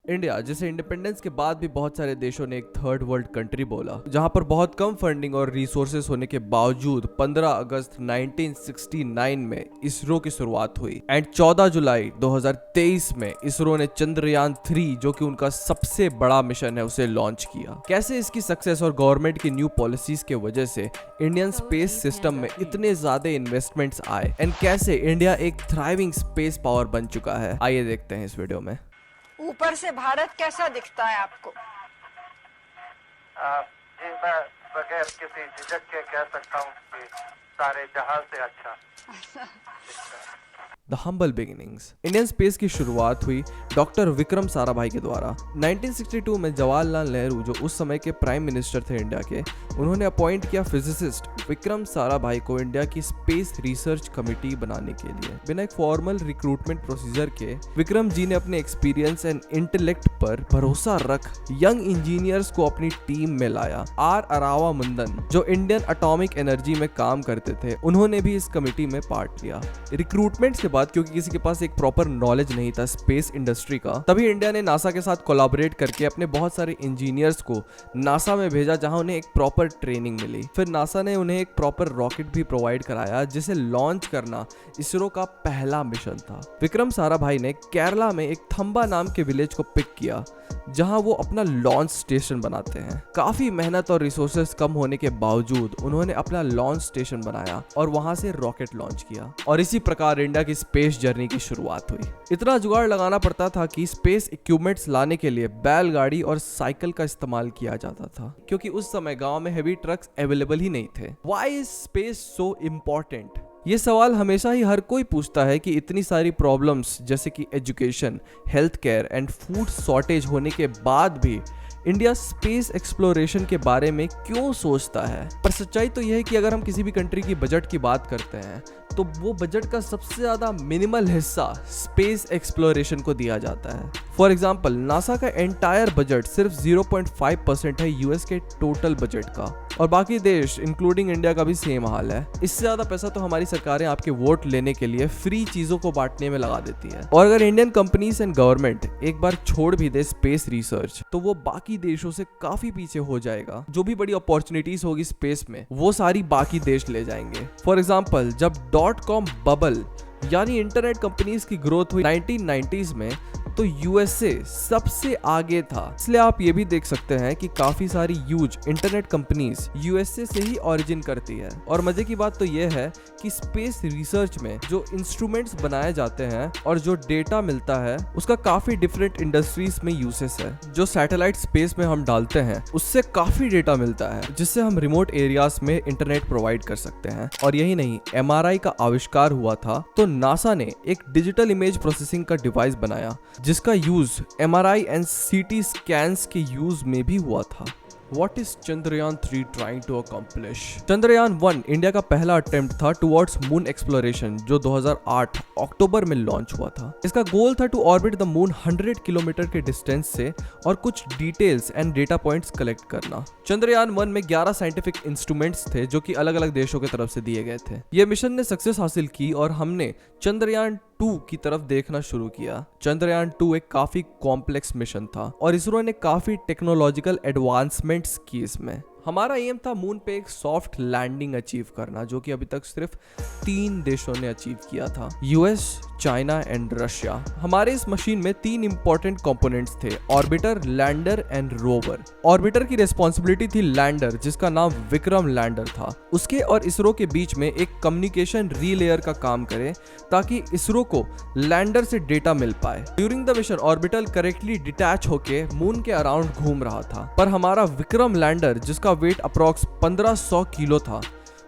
India, जिसे independence के बाद भी बहुत सारे देशों ने एक थर्ड वर्ल्ड कंट्री बोला, जहां पर बहुत कम फंडिंग और रिसोर्सेस होने के बावजूद 15 अगस्त 1969 में इसरो की शुरुआत हुई एंड 14 जुलाई 2023 में इसरो ने चंद्रयान 3, जो कि उनका सबसे बड़ा मिशन है, उसे लॉन्च किया। कैसे इसकी सक्सेस और गवर्नमेंट की न्यू पॉलिसीज के वजह से इंडियन स्पेस सिस्टम में इतने ज्यादा इन्वेस्टमेंट्स आए एंड कैसे इंडिया एक थ्राइविंग स्पेस पावर बन चुका है, आइए देखते हैं इस वीडियो में। ऊपर से भारत कैसा दिखता है आपको? जी मैं बगैर किसी झिझक के कह सकता हूँ कि सारे जहां से अच्छा दिखता है। The humble beginnings. Indian space की शुरुआत हुई डॉक्टर विक्रम साराभाई के द्वारा। 1962 में जवाहरलाल नेहरू, जो उस समय के प्राइम मिनिस्टर थे इंडिया के, उन्होंने अपॉइंट किया फिजिसिस्ट विक्रम साराभाई को इंडिया की स्पेस रिसर्च कमेटी बनाने के लिए। बिना एक फॉर्मल रिक्रूटमेंट प्रोसीजर के विक्रम जी ने अपने एक्सपीरियंस एंड इंटेलेक्ट पर भरोसा रख यंग इंजीनियर्स को अपनी टीम में लाया। आर अरावा मुंदन, जो इंडियन एटॉमिक एनर्जी में काम करते थे, उन्होंने भी इस कमेटी में पार्ट लिया। रिक्रूटमेंट के बाद क्योंकि किसी के पास एक प्रॉपर नॉलेज नहीं था स्पेस इंडस्ट्री का, तभी इंडिया ने नासा के साथ कोलैबोरेट करके अपने बहुत सारे इंजीनियर्स को नासा में भेजा, जहां उन्हें एक प्रॉपर ट्रेनिंग मिली। फिर नासा ने उन्हें एक प्रॉपर रॉकेट भी प्रोवाइड कराया, जिसे लॉन्च करना इसरो का पहला मिशन था। विक्रम साराभाई ने केरला में एक थंबा नाम के विलेज को पिक किया, जहां वो अपना लॉन्च स्टेशन बनाते हैं। काफी मेहनत और रिसोर्सेस कम होने के बावजूद उन्होंने अपना लॉन्च स्टेशन बनाया और वहां से रॉकेट लॉन्च किया, और इसी प्रकार इंडिया की स्पेस जर्नी की शुरुआत हुई। इतना जुगाड़ लगाना पड़ता था कि स्पेस इक्विपमेंट्स लाने के लिए बैलगाड़ी और साइकिल का इस्तेमाल किया जाता था, क्योंकि उस समय गांव में हेवी ट्रक्स अवेलेबल ही नहीं थे। Why is space so important? ये सवाल हमेशा ही हर कोई पूछता है कि इतनी सारी प्रॉब्लम्स जैसे कि education, health care and food shortage होने के बाद भी इंडिया स्पेस एक्सप्लोरेशन के बारे में क्यों सोचता है। पर सच्चाई तो यह है कि अगर हम किसी भी कंट्री की बजट की बात करते हैं तो वो बजट का सबसे ज्यादा मिनिमल हिस्सा स्पेस एक्सप्लोरेशन को दिया जाता है। फॉर एग्जाम्पल, नासा का एंटायर बजट सिर्फ 0.5% है यूएस के टोटल बजट का, और बाकी देश इंक्लूडिंग इंडिया का भी सेम हाल है। इससे ज्यादा पैसा तो हमारी सरकारें आपके वोट लेने के लिए फ्री चीजों को बांटने में लगा देती है। और अगर इंडियन कंपनीज एंड गवर्नमेंट एक बार छोड़ भी दे स्पेस रिसर्च, तो वो बाकी देशों से काफी पीछे हो जाएगा। जो भी बड़ी अपॉर्चुनिटीज होगी स्पेस में, वो सारी बाकी देश ले जाएंगे। फॉर एग्जाम्पल, जब .com बबल यानी इंटरनेट कंपनीज की ग्रोथ हुई 1990s में, तो यूएसए सबसे आगे था। इसलिए आप ये भी देख सकते हैं कि काफी सारी ह्यूज इंटरनेट कंपनीज यूएसए से ही ओरिजिन करती है। और मजे की बात तो ये है कि स्पेस रिसर्च में जो इंस्ट्रूमेंट्स बनाए जाते हैं और जो डेटा मिलता है, उसका काफी डिफरेंट इंडस्ट्रीज में यूसेस है। जो सैटेलाइट स्पेस में हम डालते हैं, उससे काफी डेटा मिलता है, जिससे हम रिमोट एरियाज में इंटरनेट प्रोवाइड कर सकते हैं। और यही नहीं, MRI का आविष्कार हुआ था तो नासा ने एक डिजिटल इमेज प्रोसेसिंग का डिवाइस बनाया, जिसका use MRI and CT scans के यूज में भी हुआ था। What is Chandrayaan 3 trying to accomplish? Chandrayaan 1 India का पहला अटेम्प्ट था टुवर्ड्स मून एक्सप्लोरेशन, जो 2008 अक्टूबर में लॉन्च हुआ था। इसका गोल था to orbit the moon 100 kilometer के डिस्टेंस से और कुछ details and data points collect करना। चंद्रयान 1 में 11 साइंटिफिक इंस्ट्रूमेंट्स थे, जो कि अलग अलग देशों की तरफ से दिए गए थे। ये मिशन ने सक्सेस हासिल की और हमने चंद्रयान 2 की तरफ देखना शुरू किया। चंद्रयान 2 एक काफी कॉम्प्लेक्स मिशन था और इसरो ने काफी टेक्नोलॉजिकल एडवांसमेंट्स की इसमें। हमारा एम था मून पे एक सॉफ्ट लैंडिंग अचीव करना, जो कि अभी तक सिर्फ 3 देशों ने अचीव किया था, यूएस, चाइना एंड रशिया। हमारे इस मशीन में 3 इंपॉर्टेंट कंपोनेंट्स थे, orbiter, lander and rover. Orbiter की रिस्पॉन्सिबिलिटी थी लैंडर, जिसका नाम विक्रम लैंडर था। उसके और इसरो के बीच में एक कम्युनिकेशन रीलेयर का काम करे, ताकि इसरो को लैंडर से डेटा मिल पाए। During the mission orbital correctly detach होके मून के अराउंड घूम रहा था, पर हमारा विक्रम लैंडर, जिसका वेट अप्रॉक्स 1500 किलो था,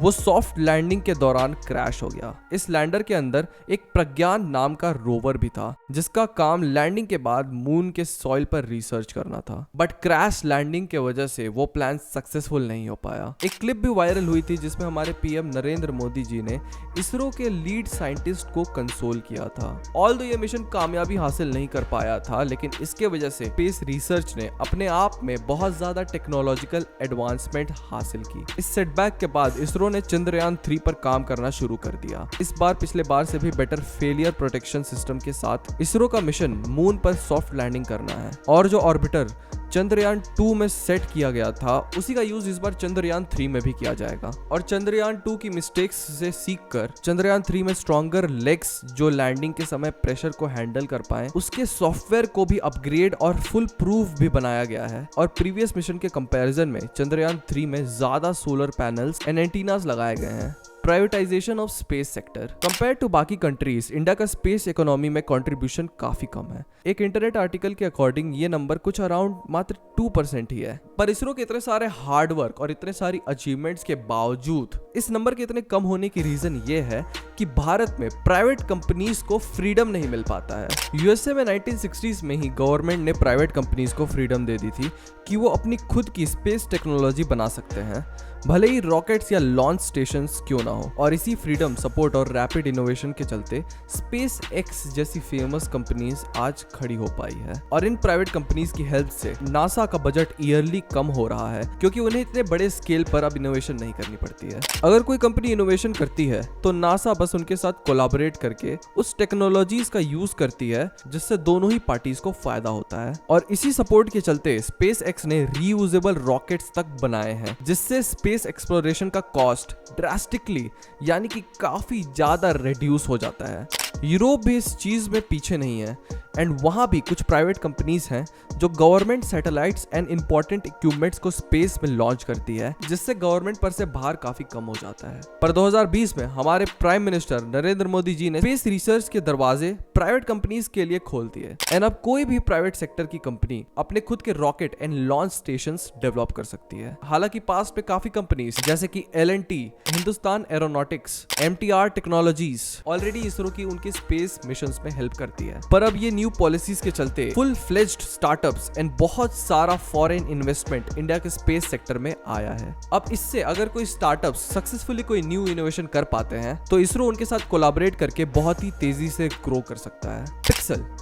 वो सॉफ्ट लैंडिंग के दौरान क्रैश हो गया। इस लैंडर के अंदर एक प्रज्ञान नाम का रोवर भी था, जिसका काम लैंडिंग के बाद मून के सॉइल पर रिसर्च करना था। बट क्रैश लैंडिंग के वजह से वो प्लान सक्सेसफुल नहीं हो पाया। एक क्लिप भी वायरल हुई थी, जिसमें हमारे पीएम नरेंद्र मोदी जी ने इसरो के लीड साइंटिस्ट को कंसोल किया था। ऑल्दो ये मिशन कामयाबी हासिल नहीं कर पाया था, लेकिन इसके वजह से स्पेस रिसर्च ने अपने आप में बहुत ज्यादा टेक्नोलॉजिकल एडवांसमेंट हासिल की। इस सेटबैक के बाद इसरो इसरो ने चंद्रयान 3 पर काम करना शुरू कर दिया। इस बार पिछले बार से भी बेटर फेलियर प्रोटेक्शन सिस्टम के साथ इसरो का मिशन मून पर सॉफ्ट लैंडिंग करना है, और जो ऑर्बिटर चंद्रयान 2 में सेट किया गया था उसी का यूज इस बार चंद्रयान 3 में भी किया जाएगा। और चंद्रयान 2 की मिस्टेक्स से सीखकर चंद्रयान 3 में स्ट्रॉन्गर लेग्स जो लैंडिंग के समय प्रेशर को हैंडल कर पाए, उसके सॉफ्टवेयर को भी अपग्रेड और फुल प्रूफ भी बनाया गया है। और प्रीवियस मिशन के कंपैरिजन में चंद्रयान 3 में ज्यादा सोलर पैनल्स एंड एंटीनास लगाए गए हैं। Privatisation of space sector compare to बाकी कंट्रीज, इंडिया का स्पेस इकोनॉमी में कंट्रीब्यूशन काफी कम है। एक इंटरनेट आर्टिकल के अकॉर्डिंग ये नंबर कुछ अराउंड मात्र 2% ही है। पर इसरो के इतने सारे हार्ड वर्क और इतने सारी अचीवमेंट्स के बावजूद इस नंबर के इतने कम होने की रीजन ये है कि भारत में प्राइवेट कंपनीज को फ्रीडम नहीं मिल पाता है। यूएसए में 1960s में ही गवर्नमेंट ने प्राइवेट कंपनीज को फ्रीडम दे दी थी कि वो अपनी खुद की स्पेस टेक्नोलॉजी बना सकते हैं, भले ही रॉकेट्स या लॉन्च स्टेशंस क्यों ना हो। और इसी फ्रीडम, सपोर्ट और रैपिड इनोवेशन के चलते स्पेस एक्स जैसी फेमस कंपनीज आज खड़ी हो पाई है। और इन प्राइवेट कंपनीज की हेल्प से नासा का बजट ईयरली कम हो रहा है, क्योंकि उन्हें इतने बड़े स्केल पर अब इनोवेशन नहीं करनी पड़ती है। अगर कोई कंपनी इनोवेशन करती है तो नासा बस उनके साथ कोलैबोरेट करके उस टेक्नोलॉजीज का यूज करती है, जिससे दोनों ही पार्टीज को फायदा होता है। और इसी सपोर्ट के चलते स्पेस एक्स ने रीयूजेबल रॉकेट्स तक बनाए हैं, जिससे स्पेस एक्सप्लोरेशन का कॉस्ट ड्रास्टिकली यानी कि काफी ज्यादा रिड्यूस हो जाता है। यूरोप भी इस चीज में पीछे नहीं है, एंड वहां भी कुछ प्राइवेट कंपनीज हैं जो government satellites and important equipments को स्पेस में लॉन्च करती है, जिससे गवर्नमेंट पर से भार काफी कम हो जाता है। पर 2020 में हमारे प्राइम मिनिस्टर नरेंद्र मोदी जी ने स्पेस रिसर्च के दरवाजे प्राइवेट कंपनीज के लिए खोल दिए, एंड अब कोई भी प्राइवेट सेक्टर की कंपनी अपने खुद के rocket and launch stations develop कर सकती है। हालांकि पास्ट में काफी कंपनीज जैसे कि L&T, Hindustan aeronautics, MTR technologies already ISRO की उनके स्पेस मिशंस में हेल्प करती है। पर अब ये न्यू पॉलिसीज के चलते फुल फ्लेज्ड स्टार्टअप्स एंड बहुत सारा फॉरेन इन्वेस्टमेंट इंडिया के स्पेस सेक्टर में आया है। अब इससे अगर कोई स्टार्टअप्स सक्सेसफुली कोई न्यू इनोवेशन कर पाते हैं तो इसरो उनके साथ कोलैबोरेट करके बहुत ही तेजी से ग्रो कर सकता है।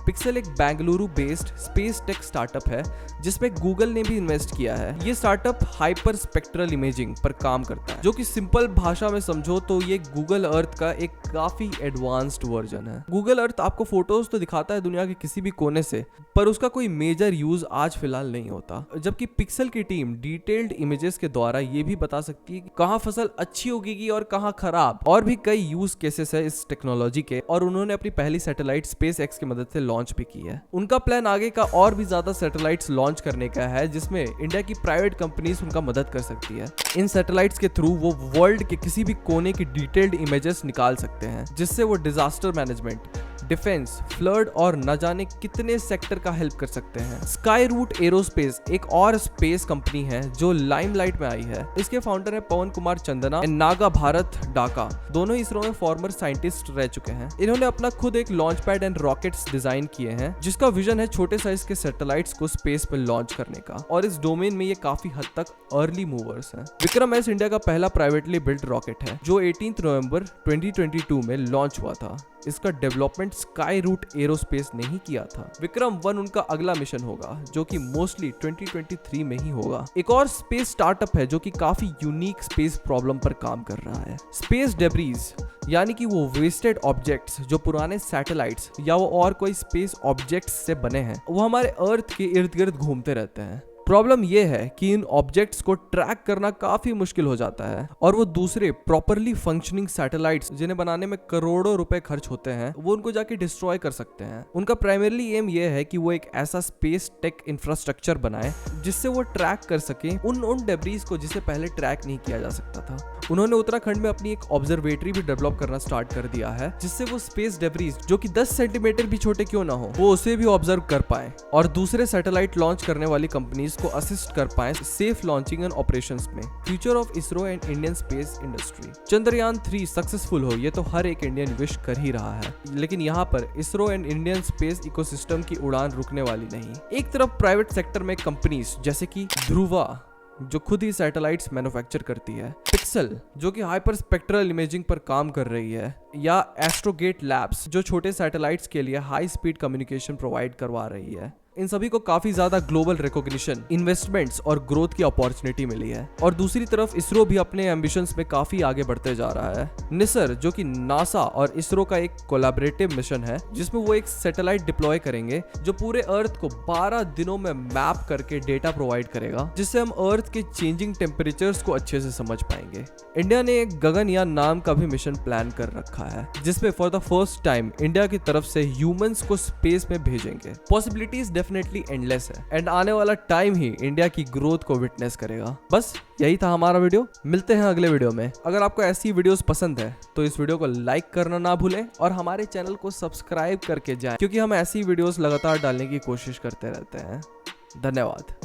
पिक्सल एक Bengaluru based space tech startup है जिसमें गूगल ने भी इन्वेस्ट किया है। ये स्टार्टअप हाइपर स्पेक्ट्रल इमेजिंग पर काम करता है, जो कि सिंपल भाषा में समझो तो ये गूगल अर्थ का एक काफी एडवांस्ड वर्जन है। गूगल अर्थ आपको फोटोज तो दिखाता है दुनिया के किसी भी कोने से, पर उसका कोई मेजर यूज आज फिलहाल नहीं होता। जबकि पिक्सल की टीम डिटेल्ड इमेजेस के द्वारा ये भी बता सकती है कि कहाँ फसल अच्छी उगेगी और कहाँ खराब। और भी कई यूज केसेस है इस टेक्नोलॉजी के, और उन्होंने अपनी पहली सैटेलाइट स्पेस एक्स की मदद से लॉन्च भी की है। उनका प्लान आगे का और भी ज्यादा सैटेलाइट्स लॉन्च करने का है, जिसमें इंडिया की प्राइवेट कंपनीज उनका मदद कर सकती है। इन सैटेलाइट्स के थ्रू वो वर्ल्ड के किसी भी कोने की डिटेल्ड इमेजेस निकाल सकते हैं, जिससे वो डिजास्टर मैनेजमेंट, डिफेंस, फ्लड और न जाने कितने सेक्टर का हेल्प कर सकते हैं। स्काई रूट एरोस्पेस एक और स्पेस कंपनी है जो लाइमलाइट में आई है। इसके फाउंडर है पवन कुमार चंदना एंड नागा भारत डाका, दोनों इसरो में फॉर्मर साइंटिस्ट रह चुके हैं। इन्होंने अपना खुद एक launch pad and rockets design किए हैं, जिसका विजन है छोटे साइज के सैटेलाइट्स को स्पेस में लॉन्च करने का, और इस डोमेन में ये काफी हद तक अर्ली मूवर्स हैं। विक्रम एस इंडिया का पहला प्राइवेटली बिल्ट रॉकेट है जो 18 नवंबर 2022 में लॉन्च हुआ था। इसका डेवलपमेंट स्काई रूट एरोस्पेस ने ही किया था। विक्रम 1 उनका अगला मिशन होगा, जो कि मोस्टली 2023 में ही होगा। एक और स्पेस स्टार्टअप है जो कि काफी यूनिक स्पेस प्रॉब्लम पर काम कर रहा है। स्पेस डेब्रीज यानी कि वो वेस्टेड ऑब्जेक्ट्स जो पुराने सैटेलाइट्स या वो और कोई स्पेस ऑब्जेक्ट्स से बने हैं, वो हमारे अर्थ के इर्द गिर्द घूमते रहते हैं। प्रॉब्लम यह है कि इन ऑब्जेक्ट्स को ट्रैक करना काफी मुश्किल हो जाता है, और वो दूसरे प्रॉपरली फंक्शनिंग सैटेलाइट्स जिन्हें बनाने में करोड़ों रुपए खर्च होते हैं, वो उनको जाके डिस्ट्रॉय कर सकते हैं। उनका प्राइमरीली एम यह है कि वो एक ऐसा स्पेस टेक इंफ्रास्ट्रक्चर बनाए जिससे वो ट्रैक कर सके उन डेब्रीज को जिसे पहले ट्रैक नहीं किया जा सकता था। उन्होंने उत्तराखंड में अपनी एक ऑब्जर्वेटरी भी डेवलप करना स्टार्ट कर दिया है, जिससे वो स्पेस डेब्रीज जो कि 10 सेंटीमीटर भी छोटे क्यों ना हो, वो उसे भी ऑब्जर्व कर पाए और दूसरे सैटेलाइट लॉन्च करने वाली कंपनीज को असिस्ट कर पाए सेफ लॉन्चिंग एंड ऑपरेशंस में। Future of ISRO and Indian space industry. Chandrayaan 3 successful हो ये तो हर एक इंडियन विश कर ही रहा है, लेकिन यहाँ पर ISRO and Indian space ecosystem की उड़ान रुकने वाली नहीं। एक तरफ प्राइवेट सेक्टर में कंपनीज जैसे कि ध्रुवा जो खुद ही सैटेलाइट्स मैन्युफैक्चर करती है, पिक्सल जो कि हाइपर स्पेक्ट्रल इमेजिंग पर काम कर रही है, या एस्ट्रोगेट लैब्स जो छोटे सैटेलाइट्स के लिए हाई स्पीड कम्युनिकेशन प्रोवाइड करवा रही है। इन सभी को काफी ज्यादा ग्लोबल रिकॉग्निशन, इन्वेस्टमेंट्स और ग्रोथ की अपॉर्चुनिटी मिली है। और दूसरी तरफ इसरो भी अपने एम्बिशंस में काफी आगे बढ़ते जा रहा है। निसर, जो कि नासा और इसरो का एक कोलैबोरेटिव मिशन है, जिसमें वो एक सैटेलाइट डिप्लॉय करेंगे जो पूरे अर्थ को 12 दिनों में मैप करके डेटा प्रोवाइड करेगा, जिससे हम अर्थ के चेंजिंग टेम्परेचर्स को अच्छे से समझ पाएंगे। इंडिया ने एक गगनयान नाम का भी मिशन प्लान कर रखा है, जिसमें for the first time India की तरफ से ह्यूमंस को स्पेस में भेजेंगे। पॉसिबिलिटीज डेफिनेटली एंडलेस है एंड आने वाला टाइम ही इंडिया की ग्रोथ को विटनेस करेगा। बस यही था हमारा वीडियो। मिलते हैं अगले वीडियो में। अगर आपको ऐसी वीडियोस पसंद है तो इस वीडियो को लाइक करना ना भूलें और हमारे चैनल को सब्सक्राइब करके जाएं, क्योंकि हम ऐसी वीडियोस लगातार डालने की कोशिश करते रहते हैं। धन्यवाद।